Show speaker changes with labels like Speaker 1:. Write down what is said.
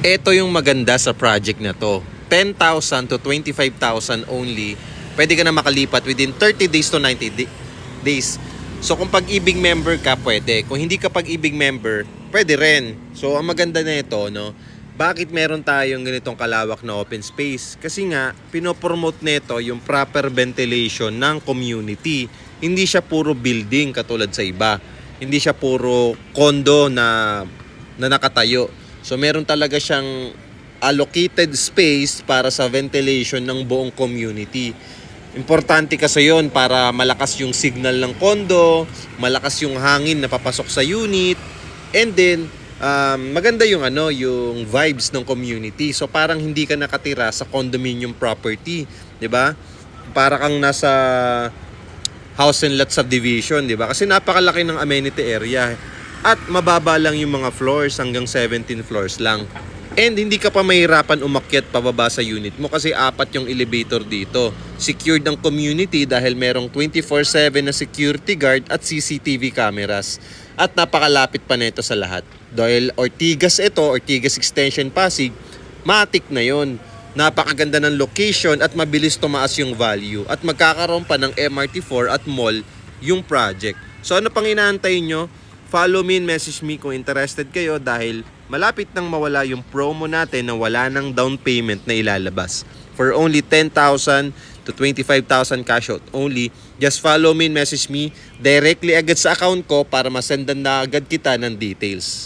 Speaker 1: Ito yung maganda sa project na to. 10,000 to 25,000 only. Pwede ka na makalipat within 30 days to 90 days. So kung pag-ibig member ka, pwede. Kung hindi ka pag-ibig member, pwede rin. So ang maganda na ito, no? Bakit meron tayong ganitong kalawak na open space? Kasi nga, pinopromote nito yung proper ventilation ng community. Hindi siya puro building katulad sa iba. Hindi siya puro condo na nakatayo. So meron talaga siyang allocated space para sa ventilation ng buong community. Importante kasi yon para malakas yung signal ng condo, malakas yung hangin na papasok sa unit, and then maganda yung yung vibes ng community. So parang hindi ka nakatira sa condominium property, 'di ba? Para kang nasa house and lot subdivision, 'di ba? Kasi napakalaki ng amenity area at mababa lang yung mga floors, hanggang 17 floors lang. And hindi ka pa mahirapan umakyat pababa sa unit mo kasi 4 yung elevator dito. Secured ang community dahil merong 24/7 na security guard at CCTV cameras. At napakalapit pa nito sa lahat. Dahil Ortigas Ortigas Extension Pasig, matik na yon. Napakaganda ng location at mabilis tumaas yung value. At magkakaroon pa ng MRT4 at mall yung project. So ano pang inaantay nyo? Follow me and message me kung interested kayo dahil malapit nang mawala yung promo natin na wala ng down payment na ilalabas. For only 10,000 to 25,000 cash out only, just follow me and message me directly agad sa account ko para masendan na agad kita ng details.